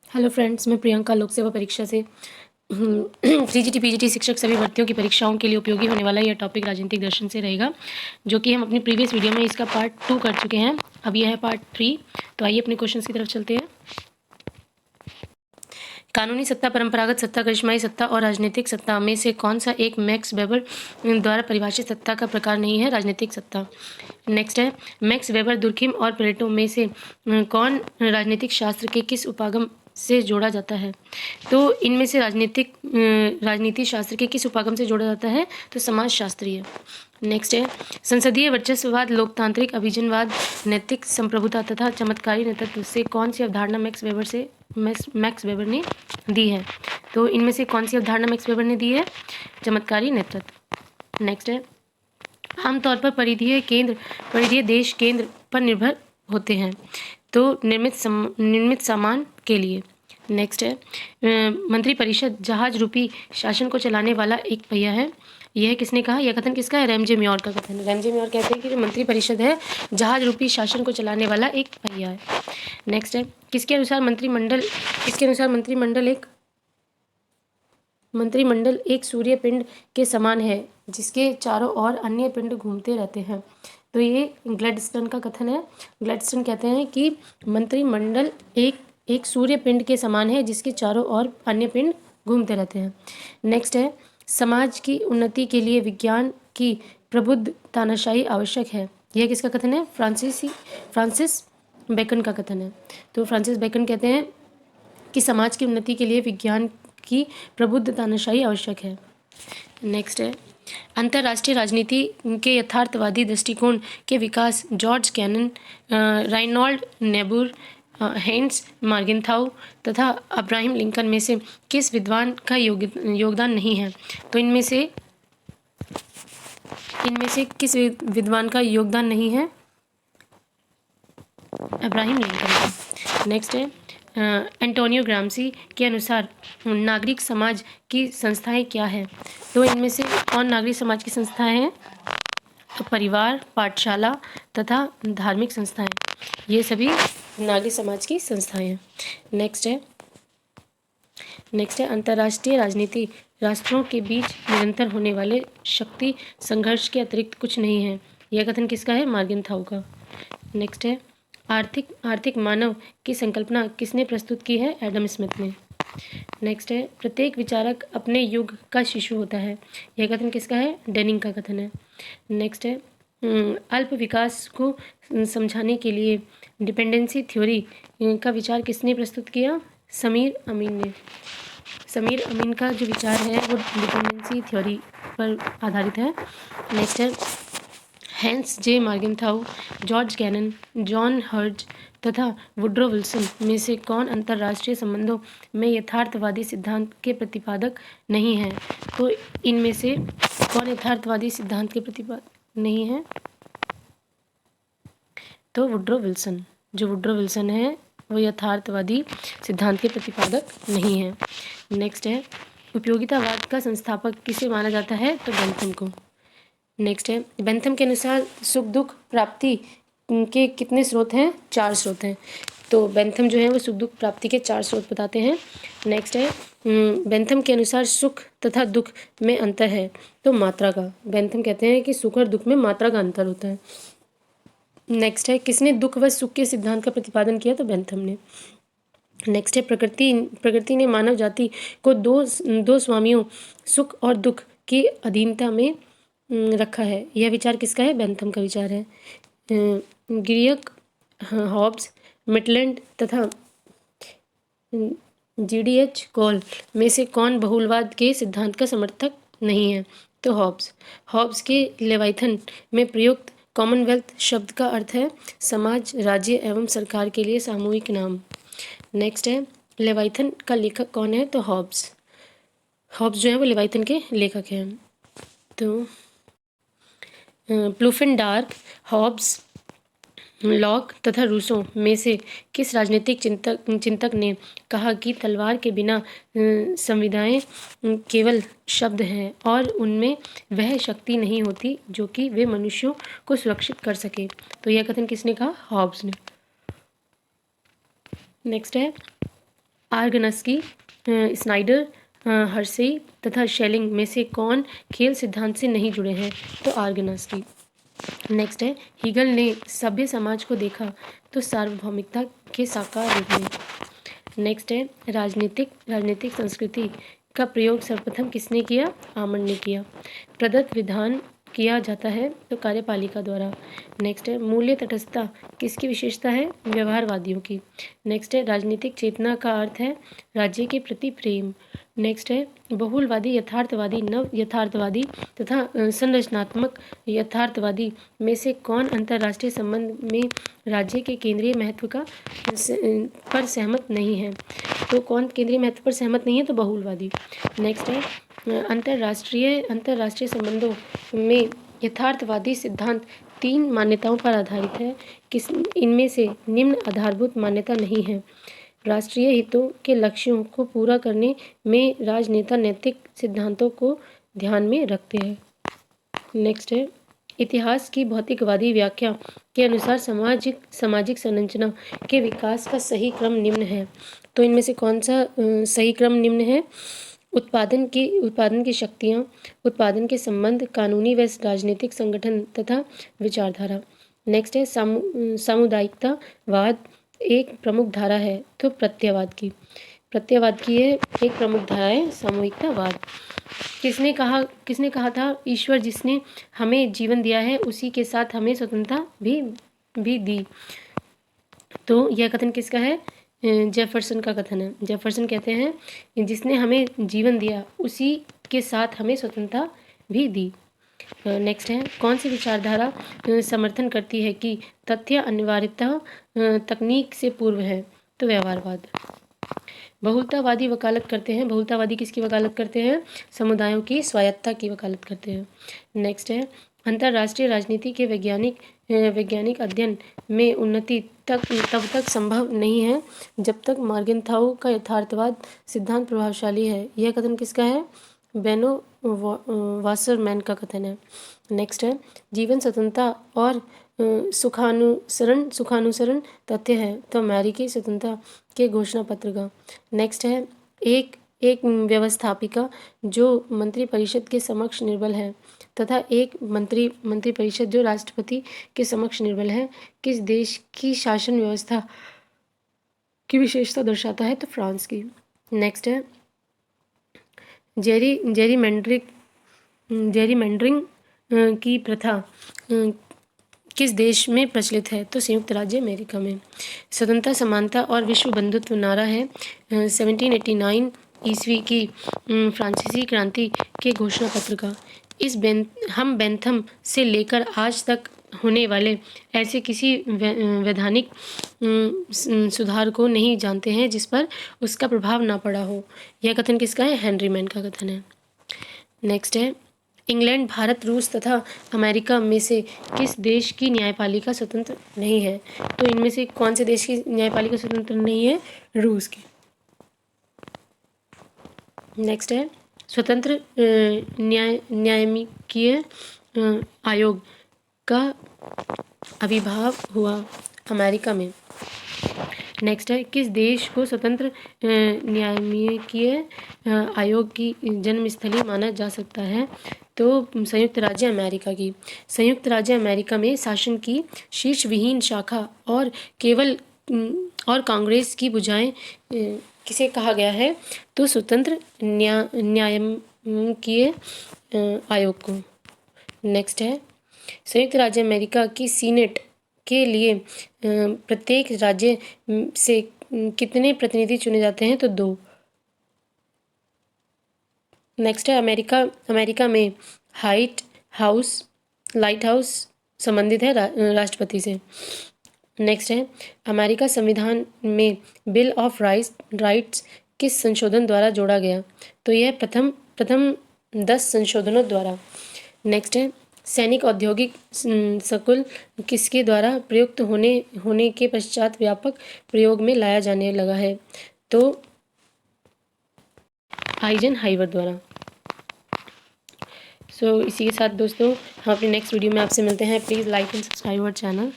Hello friends, मैं प्रियंका लोक सेवा परीक्षा से सीजीटी पीजीटी शिक्षक सभी भर्तियों की परीक्षाओं के लिए उपयोगी होने वाला यह टॉपिक राजनीतिक दर्शन से रहेगा, जो कि हम अपनी प्रीवियस वीडियो में इसका पार्ट 2 कर चुके हैं। अब यह है पार्ट 3। तो आइए अपने क्वेश्चंस की तरफ चलते हैं। कानूनी सत्ता, परंपरागत सत्ता, करिश्माई सत्ता और राजनीतिक सत्ता में से कौन सा एक मैक्स वेबर द्वारा परिभाषित सत्ता का प्रकार नहीं है? राजनीतिक सत्ता। नेक्स्ट है, मैक्स वेबर, दुर्खिम और प्लेटो में से कौन राजनीतिक शास्त्र के किस उपागम से जोड़ा जाता है? तो इनमें से राजनीति शास्त्र के किस उपागम से जोड़ा जाता है? तो समाज शास्त्रीय। नेक्स्ट है, संसदीय वर्चस्ववाद, लोकतांत्रिक अभिजनवाद, नैतिक संप्रभुता तथा चमत्कारी नेतृत्व से कौन सी अवधारणा मैक्स वेबर ने दी है? तो इनमें से कौन सी अवधारणा मैक्स वेबर ने दी है? चमत्कारी नेतृत्व। नेक्स्ट है, आमतौर पर परिधीय देश केंद्र पर निर्भर होते हैं, तो निर्मित सामान के लिए। नेक्स्ट है, मंत्रिपरिषद जहाज रूपी शासन को चलाने वाला एक पहिया है। यह किसने कहा? यह कथन किसका है? रैमजे म्योर का कथन है। रैमजे म्योर कहते हैं कि जो मंत्रिपरिषद है जहाज रूपी शासन को चलाने वाला एक पहिया है। नेक्स्ट है, किसके अनुसार मंत्रिमंडल एक सूर्य पिंड के समान है जिसके चारों ओर अन्य पिंड घूमते रहते हैं? तो ये ग्लैडस्टोन का कथन है। ग्लैडस्टोन कहते हैं कि मंत्रिमंडल एक सूर्य पिंड के समान है जिसके चारों ओर अन्य पिंड घूमते रहते हैं। नेक्स्ट है, समाज की उन्नति के लिए विज्ञान की प्रबुद्ध तानाशाही आवश्यक है। यह किसका कथन है? फ्रांसिस बेकन का कथन है। तो फ्रांसिस बेकन कहते हैं कि समाज की उन्नति के लिए विज्ञान की प्रबुद्ध तानाशाही आवश्यक है। नेक्स्ट है, अंतर्राष्ट्रीय राजनीति के यथार्थवादी दृष्टिकोण के विकास जॉर्ज कैनन, राइनोल्ड नेबूर, हेंस मार्गेनथाउ तथा अब्राहम लिंकन में से किस विद्वान का योगदान नहीं है? तो इनमें से किस विद्वान का योगदान नहीं है? अब्राहम लिंकन का। नेक्स्ट है, एंटोनियो ग्राम्सी के अनुसार नागरिक समाज की संस्थाएं क्या है? तो इनमें से कौन नागरिक समाज की संस्थाएं हैं? तो परिवार, पाठशाला तथा धार्मिक संस्थाएं, ये सभी नागरिक समाज की संस्थाएं हैं। नेक्स्ट है, अंतर्राष्ट्रीय राजनीति राष्ट्रों के बीच निरंतर होने वाले शक्ति संघर्ष के अतिरिक्त कुछ नहीं है। यह कथन किसका है? मार्गेनथाउ का। नेक्स्ट है, आर्थिक मानव की संकल्पना किसने प्रस्तुत की है? एडम स्मिथ ने। नेक्स्ट है, प्रत्येक विचारक अपने युग का शिशु होता है। यह कथन किसका है? डेनिंग का कथन है। नेक्स्ट है, अल्प विकास को समझाने के लिए डिपेंडेंसी थ्योरी का विचार किसने प्रस्तुत किया? समीर अमीन ने। समीर अमीन का जो विचार है वो डिपेंडेंसी थ्योरी पर आधारित है। नेक्स्ट है, हेंस जे मार्गेनथाउ, जॉर्ज कैनन, जॉन हर्ज तथा वुड्रो विल्सन में से कौन अंतर्राष्ट्रीय संबंधों में यथार्थवादी सिद्धांत के प्रतिपादक नहीं है? तो इनमें से कौन यथार्थवादी सिद्धांत के प्रतिपादक नहीं है? तो वुड्रो विल्सन। जो वुड्रो विल्सन है वो यथार्थवादी सिद्धांत के प्रतिपादक नहीं है। नेक्स्ट है, उपयोगितावाद का संस्थापक किसे माना जाता है? तो बेंथम को। नेक्स्ट है, बेंथम के अनुसार सुख दुख प्राप्ति के कितने स्रोत हैं? 4 स्रोत हैं। तो बेंथम जो है वो सुख दुख प्राप्ति के 4 स्रोत बताते हैं। नेक्स्ट है, बेंथम के अनुसार सुख तथा दुख में अंतर है तो मात्रा का। बेंथम कहते हैं कि सुख और दुख में मात्रा का अंतर होता है। नेक्स्ट है, किसने दुख व सुख के सिद्धांत का प्रतिपादन किया? तो बेंथम ने। नेक्स्ट है, प्रकृति ने मानव जाति को दो स्वामियों सुख और दुख की अधीनता में रखा है। यह विचार किसका है? बेंथम का विचार है। गिरियक, हॉब्स, मिटलैंड तथा जीडीएच कॉल में से कौन बहुलवाद के सिद्धांत का समर्थक नहीं है? तो हॉब्स के लेवाइथन में प्रयुक्त कॉमनवेल्थ शब्द का अर्थ है समाज, राज्य एवं सरकार के लिए सामूहिक नाम। नेक्स्ट है, लेवाइथन का लेखक कौन है? तो हॉब्स जो है वो लेवाइथन के लेखक हैं। तो प्लूफेंडार्क, हॉब्स, लॉक तथा रूसो में से किस राजनीतिक चिंतक ने कहा कि तलवार के बिना संविधाएं केवल शब्द हैं और उनमें वह शक्ति नहीं होती जो कि वे मनुष्यों को सुरक्षित कर सके? तो यह कथन किसने कहा? हॉब्स ने। नेक्स्ट है, आर्गनस्की, स्नाइडर, हर्शे तथा शेलिंग में से कौन खेल सिद्धांत से नहीं जुड़े हैं? तो आर्गनस्की। नेक्स्ट है, हीगल ने सभ्य समाज को देखा तो सार्वभौमिकता के साकार रूप में। नेक्स्ट है, राजनीतिक संस्कृति का प्रयोग सर्वप्रथम किसने किया? आमंड ने किया। प्रदत्त विधान किया जाता है तो कार्यपालिका द्वारा। नेक्स्ट है, मूल्य तटस्थता किसकी विशेषता है? व्यवहारवादियों की। नेक्स्ट है, राजनीतिक चेतना का अर्थ है राज्य के प्रति प्रेम। नेक्स्ट है, बहुलवादी, यथार्थवादी, नव यथार्थवादी तथा संरचनात्मक यथार्थवादी में से कौन अंतर्राष्ट्रीय संबंध में राज्य के केंद्रीय महत्व का पर सहमत नहीं है? तो कौन केंद्रीय महत्व पर सहमत नहीं है? तो बहुलवादी। नेक्स्ट है, अंतर्राष्ट्रीय संबंधों में यथार्थवादी सिद्धांत 3 मान्यताओं पर आधारित है। किस इनमें से निम्न आधारभूत मान्यता नहीं है? राष्ट्रीय हितों के लक्ष्यों को पूरा करने में राजनेता नैतिक सिद्धांतों को ध्यान में रखते हैं। नेक्स्ट है, इतिहास की भौतिकवादी व्याख्या के अनुसार सामाजिक संरचना के विकास का सही क्रम निम्न है। तो इनमें से कौन सा सही क्रम निम्न है? उत्पादन की शक्तियाँ, उत्पादन के संबंध, कानूनी व राजनीतिक संगठन तथा विचारधारा। नेक्स्ट है, सामुदायिकतावाद एक प्रमुख धारा है तो प्रत्ययवाद की है एक प्रमुख धारा है सामूहिकतावाद। किसने कहा था? ईश्वर जिसने हमें जीवन दिया है उसी के साथ हमें स्वतंत्रता भी दी। तो यह कथन किसका है? जेफरसन का कथन है। जेफरसन कहते हैं जिसने हमें जीवन दिया उसी के साथ हमें स्वतंत्रता भी दी। नेक्स्ट है, कौन सी विचारधारा समर्थन करती है कि तथ्य अनिवार्यतः तकनीक से पूर्व है? तो व्यवहारवाद। बहुलतावादी वकालत करते हैं। बहुलतावादी किसकी वकालत करते हैं? समुदायों की स्वायत्तता की वकालत करते हैं। नेक्स्ट है, अंतर्राष्ट्रीय राजनीति के वैज्ञानिक अध्ययन में उन्नति तब तक संभव नहीं है जब तक मॉर्गेनथाउ का यथार्थवाद सिद्धांत प्रभावशाली है। यह कथन किसका है? बेनो वासरमैन का कथन है। नेक्स्ट है, जीवन स्वतंत्रता और सुखानुसरण तथ्य है तो अमेरिकी स्वतंत्रता के घोषणा पत्र का। नेक्स्ट है, एक व्यवस्थापिका जो मंत्रिपरिषद के समक्ष निर्बल है तथा एक मंत्रिपरिषद जो राष्ट्रपति के समक्ष निर्बल है किस देश की शासन व्यवस्था की विशेषता दर्शाता है? तो फ्रांस की। नेक्स्ट है, जेरीमैंडरिंग की प्रथा किस देश में प्रचलित है? तो संयुक्त राज्य अमेरिका में। स्वतंत्रता, समानता और विश्व बंधुत्व नारा है 1789 ईस्वी की फ्रांसीसी क्रांति के घोषणा पत्र का। हम बेंथम से लेकर आज तक होने वाले ऐसे किसी वैधानिक सुधार को नहीं जानते हैं जिस पर उसका प्रभाव ना पड़ा हो। यह कथन किसका है? हेनरी मैन का कथन है। नेक्स्ट है, इंग्लैंड, भारत, रूस तथा अमेरिका में से किस देश की न्यायपालिका स्वतंत्र नहीं है? तो इनमें से कौन से देश की न्यायपालिका स्वतंत्र नहीं है? रूस की। नेक्स्ट है, स्वतंत्र न्यायिकीय आयोग का आविर्भाव हुआ अमेरिका में। नेक्स्ट है, किस देश को स्वतंत्र न्यायिकीय आयोग की जन्मस्थली माना जा सकता है? तो संयुक्त राज्य अमेरिका की। संयुक्त राज्य अमेरिका में शासन की शीर्ष विहीन शाखा और कांग्रेस की भुजाएं किसे कहा गया है? तो स्वतंत्र न्यायिकीय आयोग को। नेक्स्ट है, संयुक्त राज्य अमेरिका की सीनेट के लिए प्रत्येक राज्य से कितने प्रतिनिधि चुने जाते हैं? तो 2। नेक्स्ट है, अमेरिका में लाइट हाउस संबंधित है राष्ट्रपति से। नेक्स्ट है, अमेरिका संविधान में बिल ऑफ राइट्स किस संशोधन द्वारा जोड़ा गया? तो यह प्रथम 10 संशोधनों द्वारा। नेक्स्ट है, सैनिक औद्योगिक स्कूल किसके द्वारा प्रयुक्त होने के पश्चात व्यापक प्रयोग में लाया जाने लगा है? तो आइजनहाइवर द्वारा। इसी के साथ दोस्तों हम अपने नेक्स्ट वीडियो में आपसे मिलते हैं। Please like and subscribe our channel.